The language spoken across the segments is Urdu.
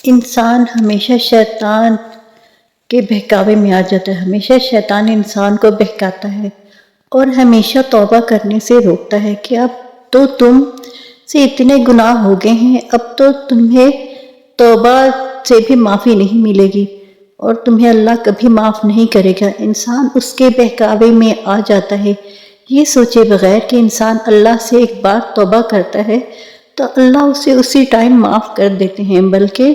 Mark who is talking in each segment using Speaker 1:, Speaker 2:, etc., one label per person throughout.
Speaker 1: انسان ہمیشہ شیطان کے بہکاوے میں آ جاتا ہے، ہمیشہ شیطان انسان کو بہکاتا ہے اور ہمیشہ توبہ کرنے سے روکتا ہے کہ اب تو تم سے اتنے گناہ ہو گئے ہیں، اب تو تمہیں توبہ سے بھی معافی نہیں ملے گی اور تمہیں اللہ کبھی معاف نہیں کرے گا۔ انسان اس کے بہکاوے میں آ جاتا ہے یہ سوچے بغیر کہ انسان اللہ سے ایک بار توبہ کرتا ہے تو اللہ اسے اسی ٹائم معاف کر دیتے ہیں، بلکہ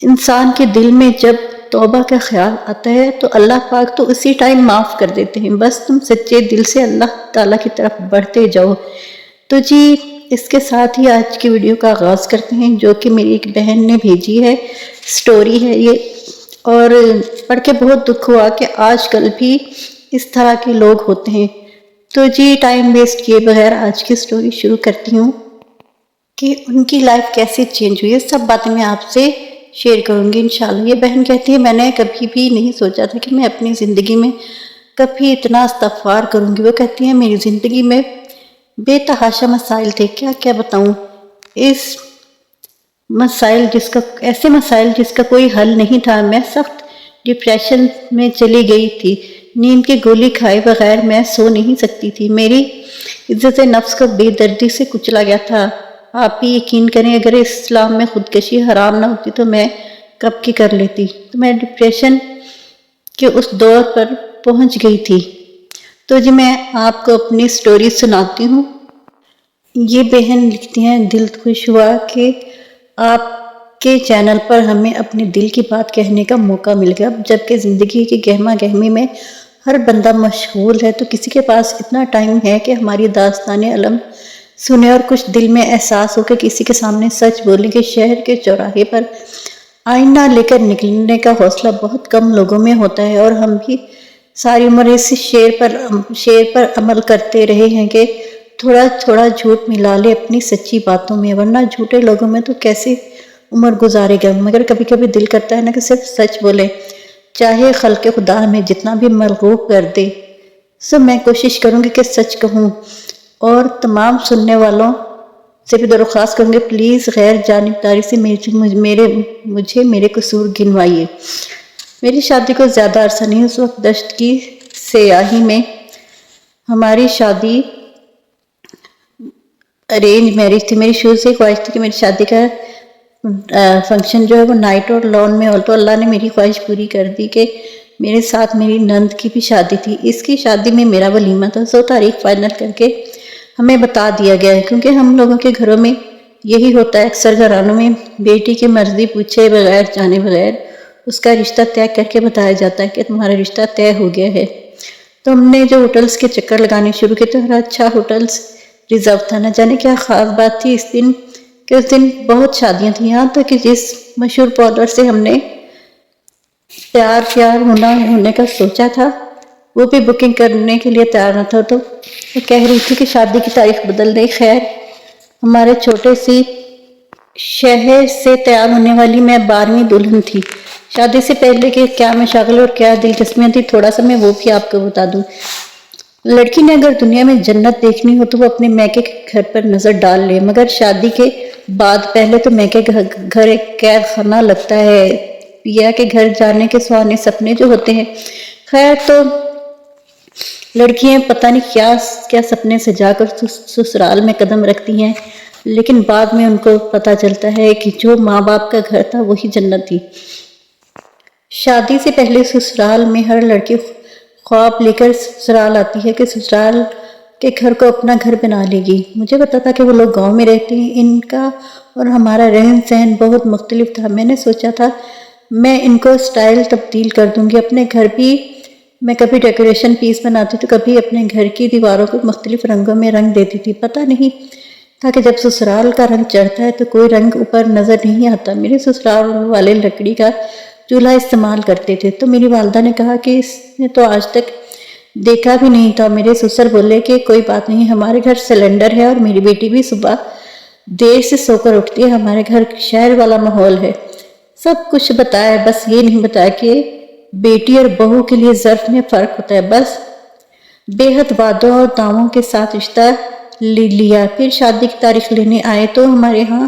Speaker 1: انسان کے دل میں جب توبہ کا خیال آتا ہے تو اللہ پاک تو اسی ٹائم معاف کر دیتے ہیں، بس تم سچے دل سے اللہ تعالیٰ کی طرف بڑھتے جاؤ۔ تو جی اس کے ساتھ ہی آج کی ویڈیو کا آغاز کرتے ہیں، جو کہ میری ایک بہن نے بھیجی ہے، سٹوری ہے یہ، اور پڑھ کے بہت دکھ ہوا کہ آج کل بھی اس طرح کے لوگ ہوتے ہیں۔ تو جی ٹائم ویسٹ کیے بغیر آج کی سٹوری شروع کرتی ہوں کہ ان کی لائف کیسے چینج ہوئی ہے، سب باتیں میں آپ سے شیئر کروں گی انشاءاللہ۔ یہ بہن کہتی ہے میں نے کبھی بھی نہیں سوچا تھا کہ میں اپنی زندگی میں کبھی اتنا استغفار کروں گی۔ وہ کہتی ہیں میری زندگی میں بے تحاشا مسائل تھے، کیا بتاؤں، ایسے مسائل جس کا کوئی حل نہیں تھا۔ میں سخت ڈپریشن میں چلی گئی تھی، نیند کی گولی کھائے بغیر میں سو نہیں سکتی تھی، میری عزت نفس کو بے دردی سے کچلا گیا تھا۔ آپ بھی یقین کریں اگر اسلام میں خودکشی حرام نہ ہوتی تو میں کب کی کر لیتی۔ تو میں ڈپریشن کے اس دور پر پہنچ گئی تھی۔ تو جی میں آپ کو اپنی سٹوری سناتی ہوں۔ یہ بہن لکھتی ہیں دل خوش ہوا کہ آپ کے چینل پر ہمیں اپنے دل کی بات کہنے کا موقع مل گیا، جبکہ زندگی کی گہما گہمی میں ہر بندہ مشغول ہے تو کسی کے پاس اتنا ٹائم ہے کہ ہماری داستان علم سنے اور کچھ دل میں احساس ہو کہ کسی کے سامنے سچ بولنے کے۔ شہر کے چوراہے پر آئینہ لے کر نکلنے کا حوصلہ بہت کم لوگوں میں ہوتا ہے، اور ہم بھی ساری عمر اس شعر پر عمل کرتے رہے ہیں کہ تھوڑا تھوڑا جھوٹ ملا لے اپنی سچی باتوں میں، ورنہ جھوٹے لوگوں میں تو کیسے عمر گزارے گا۔ مگر کبھی کبھی دل کرتا ہے نا کہ صرف سچ بولے، چاہے خلق خدا ہمیں جتنا بھی مرغوب کر دے۔ میں کوشش کروں گی کہ سچ کہوں، اور تمام سننے والوں سے بھی درخواست کروں گی پلیز غیر جانبداری سے مجھے میرے قصور گنوائیے۔ میری شادی کو زیادہ عرصہ نہیں، اس وقت دشت کی سیاہی میں ہماری شادی ارینج میرج تھی۔ میری شروع سے خواہش تھی کہ میری شادی کا فنکشن جو ہے وہ نائٹ اور لان میں ہو، تو اللہ نے میری خواہش پوری کر دی کہ میرے ساتھ میری نند کی بھی شادی تھی۔ اس کی شادی میں میرا ولیمہ تھا، 100 تاریخ فائنل کر کے ہمیں بتا دیا گیا ہے، کیونکہ ہم لوگوں کے گھروں میں یہی ہوتا ہے، اکثر گھرانوں میں بیٹی کی مرضی پوچھے بغیر جانے بغیر اس کا رشتہ طے کر کے بتایا جاتا ہے کہ تمہارا رشتہ طے ہو گیا ہے۔ تو ہم نے جو ہوٹلز کے چکر لگانے شروع کیے تو ہر اچھا ہوٹلز ریزرو تھا۔ نہ جانے کیا خاص بات تھی اس دن بہت شادیاں تھیں، یہاں تک کہ جس مشہور پارلر سے ہم نے پیار ہونے کا سوچا تھا وہ بھی بکنگ کرنے کے لیے تیار نہ تھا، تو وہ کہہ رہی تھی کہ شادی کی تاریخ بدل دے۔ خیر ہمارے چھوٹے سی شہر سے تیار ہونے والی میں 12ویں دلہن تھی۔ شادی سے پہلے کہ کیا مشاغل اور کیا دلچسپیاں تھی، تھوڑا سا میں وہ بھی آپ کو بتا دوں۔ لڑکی نے اگر دنیا میں جنت دیکھنی ہو تو وہ اپنے میکے کے گھر پر نظر ڈال لے، مگر شادی کے بعد پہلے تو میکے گھر ایک قید خانہ لگتا ہے، پیا کے گھر جانے کے سہانے سپنے جو ہوتے ہیں۔ خیر تو لڑکیاں پتہ نہیں کیا سپنے سجا کر سسرال میں قدم رکھتی ہیں، لیکن بعد میں ان کو پتہ چلتا ہے کہ جو ماں باپ کا گھر تھا وہی جنت تھی۔ شادی سے پہلے سسرال میں ہر لڑکی خواب لے کر سسرال آتی ہے کہ سسرال کے گھر کو اپنا گھر بنا لے گی۔ مجھے پتا تھا کہ وہ لوگ گاؤں میں رہتے ہیں، ان کا اور ہمارا رہن سہن بہت مختلف تھا۔ میں نے سوچا تھا میں ان کو سٹائل تبدیل کر دوں گی، اپنے گھر بھی میں کبھی ڈیکوریشن پیس بناتی تو کبھی اپنے گھر کی دیواروں کو مختلف رنگوں میں رنگ دیتی تھی۔ پتہ نہیں تھا کہ جب سسرال کا رنگ چڑھتا ہے تو کوئی رنگ اوپر نظر نہیں آتا۔ میرے سسرال والے لکڑی کا چولہا استعمال کرتے تھے، تو میری والدہ نے کہا کہ اس نے تو آج تک دیکھا بھی نہیں تھا۔ میرے سسر بولے کہ کوئی بات نہیں، ہمارے گھر سلنڈر ہے اور میری بیٹی بھی صبح دیر سے سو کر اٹھتی ہے، ہمارے گھر شہر والا ماحول ہے۔ سب کچھ بتایا، بس یہ نہیں بتایا کہ بیٹی اور بہو کے لیے ظرف میں فرق ہوتا ہے۔ بس بے حد وعدوں اور دعووں کے ساتھ رشتہ لیا۔ پھر شادی کی تاریخ لینے آئے تو ہمارے ہاں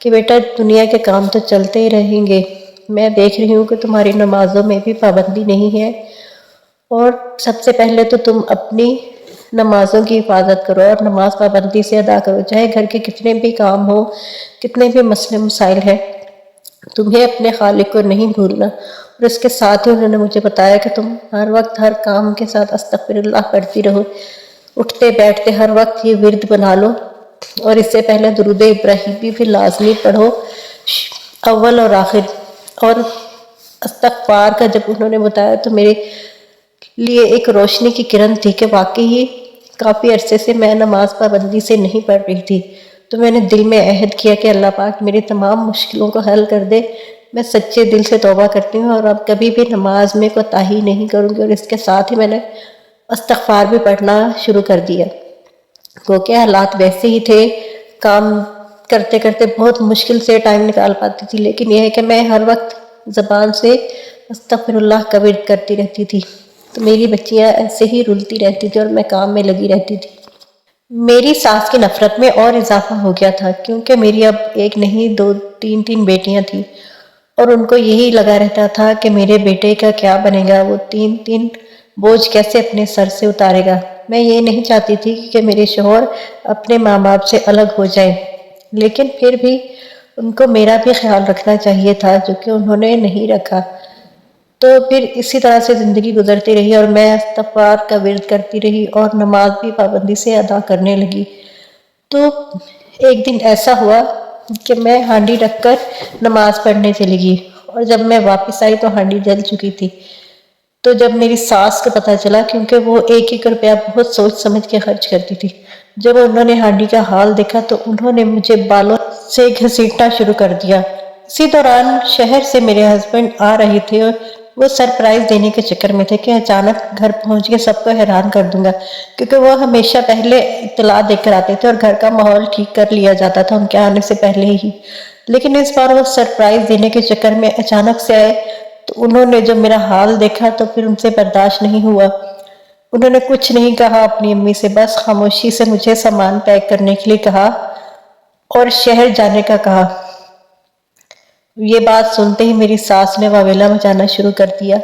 Speaker 1: کہ بیٹا دنیا کے کام تو چلتے ہی رہیں گے، میں دیکھ رہی ہوں کہ تمہاری نمازوں میں بھی پابندی نہیں ہے، اور سب سے پہلے تو تم اپنی نمازوں کی حفاظت کرو اور نماز پابندی سے ادا کرو، چاہے گھر کے کتنے بھی کام ہو، کتنے بھی مسئلے مسائل ہیں، تمہیں اپنے خالق کو نہیں بھولنا۔ اور اس کے ساتھ ہی انہوں نے مجھے بتایا کہ تم ہر وقت ہر کام کے ساتھ استغفر اللہ پڑھتی رہو، اٹھتے بیٹھتے ہر وقت یہ ورد بنا لو، اور اس سے پہلے درود ابراہیمی بھی لازمی پڑھو اول اور آخر۔ اور استغفار کا جب انہوں نے بتایا تو میرے لیے ایک روشنی کی کرن تھی کہ واقعی ہی کافی عرصے سے میں نماز پابندی سے نہیں پڑھ رہی تھی، تو میں نے دل میں عہد کیا کہ اللہ پاک میری تمام مشکلوں کو حل کر دے، میں سچے دل سے توبہ کرتی ہوں اور اب کبھی بھی نماز میں کوتاہی نہیں کروں گی۔ اور اس کے ساتھ ہی میں نے استغفار بھی پڑھنا شروع کر دیا، کیونکہ حالات ویسے ہی تھے، کام کرتے کرتے بہت مشکل سے ٹائم نکال پاتی تھی، لیکن یہ ہے کہ میں ہر وقت زبان سے استغفر اللہ کا ورد کرتی رہتی تھی، تو میری بچیاں ایسے ہی رلتی رہتی تھی اور میں کام میں لگی رہتی تھی۔ میری ساس کی نفرت میں اور اضافہ ہو گیا تھا، کیونکہ میری اب ایک نہیں دو تین بیٹیاں تھیں، اور ان کو یہی لگا رہتا تھا کہ میرے بیٹے کا کیا بنے گا، وہ تین بوجھ کیسے اپنے سر سے اتارے گا۔ میں یہ نہیں چاہتی تھی کہ میرے شوہر اپنے ماں باپ سے الگ ہو جائیں، لیکن پھر بھی ان کو میرا بھی خیال رکھنا چاہیے تھا، جو کہ انہوں نے نہیں رکھا۔ تو پھر اسی طرح سے زندگی گزرتی رہی اور میں استغفار کا ورد کرتی رہی اور نماز بھی پابندی سے ادا کرنے لگی۔ تو ایک دن ایسا ہوا کہ میں ہانڈی رکھ کر نماز پڑھنے چلی گئی، اور جب میں واپس آئی تو ہانڈی جل چکی تھی۔ تو جب میری ساس کو پتہ چلا، کیونکہ وہ ایک ایک روپیہ بہت سوچ سمجھ کے خرچ کرتی تھی، جب انہوں نے ہانڈی کا حال دیکھا تو انہوں نے مجھے بالوں سے گھسیٹنا شروع کر دیا۔ اسی دوران شہر سے میرے ہسبینڈ آ رہے تھے، اور وہ سرپرائز دینے کے چکر میں تھے کہ اچانک گھر پہنچ کے سب کو حیران کر دوں گا، کیونکہ وہ ہمیشہ پہلے اطلاع دے کر آتے تھے اور گھر کا ماحول ٹھیک کر لیا جاتا تھا ان کے آنے سے پہلے ہی، لیکن اس بار وہ سرپرائز دینے کے چکر میں اچانک سے آئے، تو انہوں نے جب میرا حال دیکھا تو پھر ان سے برداشت نہیں ہوا۔ انہوں نے کچھ نہیں کہا اپنی امی سے، بس خاموشی سے مجھے سامان پیک کرنے کے لیے کہا اور شہر جانے کا کہا۔ یہ بات سنتے ہی میری ساس نے واویلا مچانا شروع کر دیا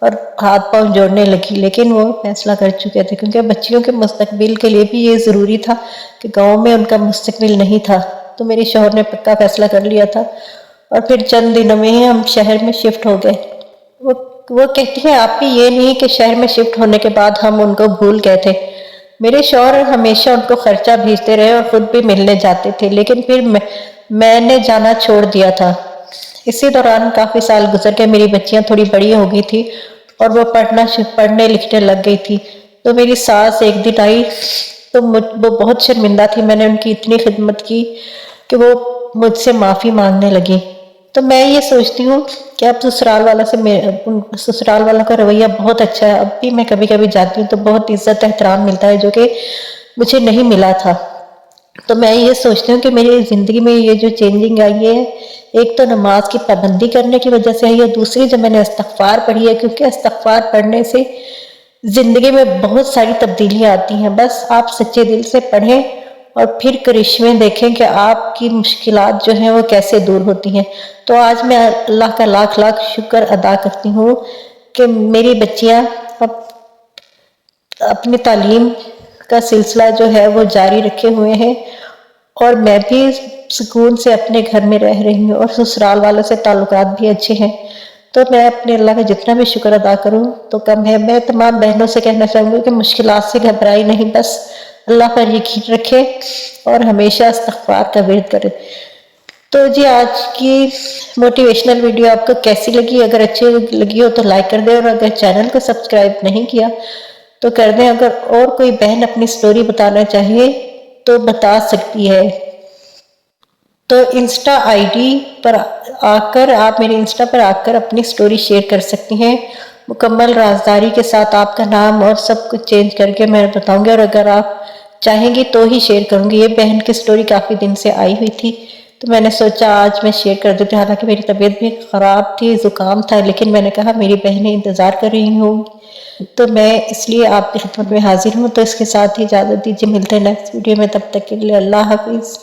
Speaker 1: اور ہاتھ پاؤں جوڑنے لگی، لیکن وہ فیصلہ کر چکے تھے، کیونکہ بچیوں کے مستقبل کے لیے بھی یہ ضروری تھا کہ گاؤں میں ان کا مستقبل نہیں تھا، تو میرے شوہر نے پکا فیصلہ کر لیا تھا، اور پھر چند دنوں میں ہی ہم شہر میں شفٹ ہو گئے۔ وہ کہتی ہیں آپ بھی یہ نہیں کہ شہر میں شفٹ ہونے کے بعد ہم ان کو بھول گئے تھے، میرے شوہر ہمیشہ ان کو خرچہ بھیجتے رہے اور خود بھی ملنے جاتے تھے، لیکن پھر میں نے جانا چھوڑ دیا تھا۔ اسی دوران کافی سال گزر کے میری بچیاں تھوڑی بڑی ہو گئی تھی اور وہ پڑھنے لکھنے لگ گئی تھی، تو میری ساس ایک دن آئی تو وہ بہت شرمندہ تھی، میں نے ان کی اتنی خدمت کی کہ وہ مجھ سے معافی مانگنے لگی۔ تو میں یہ سوچتی ہوں کہ اب سسرال والوں کا رویہ بہت اچھا ہے، اب بھی میں کبھی کبھی جاتی ہوں تو بہت عزت احترام ملتا ہے، جو کہ مجھے نہیں ملا تھا۔ تو میں یہ سوچتی ہوں کہ میری زندگی میں یہ جو چینجنگ آئی ہے، ایک تو نماز کی پابندی کرنے کی وجہ سے آئی ہے، دوسری جب میں نے استغفار پڑھی ہے، کیونکہ استغفار پڑھنے سے زندگی میں بہت ساری تبدیلیاں آتی ہیں، بس آپ سچے دل سے پڑھیں اور پھر کرشمے دیکھیں کہ آپ کی مشکلات جو ہیں وہ کیسے دور ہوتی ہیں۔ تو آج میں اللہ کا لاکھ لاکھ شکر ادا کرتی ہوں کہ میری بچیاں اب اپنی تعلیم کا سلسلہ جو ہے وہ جاری رکھے ہوئے ہیں، اور میں بھی سکون سے اپنے گھر میں رہ رہی ہوں، اور سسرال والوں سے تعلقات بھی اچھے ہیں۔ تو میں اپنے اللہ کا جتنا بھی شکر ادا کروں تو کم ہے۔ میں تمام بہنوں سے کہنا چاہوں گی کہ مشکلات سے گھبرائی نہیں، بس اللہ پر یقین رکھے اور ہمیشہ استغفار کا ورد کرے۔ تو جی آج کی موٹیویشنل ویڈیو آپ کو کیسی لگی؟ اگر اچھی لگی ہو تو لائک کر دیں، اور اگر چینل کو سبسکرائب نہیں کیا تو کر دیں۔ اگر اور کوئی بہن اپنی سٹوری بتانا چاہیے تو بتا سکتی ہے۔ تو انسٹا آئی ڈی پر آ کر آپ میرے انسٹا پر آ کر اپنی سٹوری شیئر کر سکتی ہیں، مکمل رازداری کے ساتھ آپ کا نام اور سب کچھ چینج کر کے میں بتاؤں گی، اور اگر آپ چاہیں گی تو ہی شیئر کروں گی۔ یہ بہن کی سٹوری کافی دن سے آئی ہوئی تھی تو میں نے سوچا آج میں شیئر کر دیتی ہوں، حالانکہ میری طبیعت بھی خراب تھی، زکام تھا، لیکن میں نے کہا میری بہنیں انتظار کر رہی ہوں تو میں اس لیے آپ کی خدمت میں حاضر ہوں۔ تو اس کے ساتھ ہی اجازت دیجیے، ملتے ہیں نیکسٹ ویڈیو میں، تب تک کے لیے اللہ حافظ۔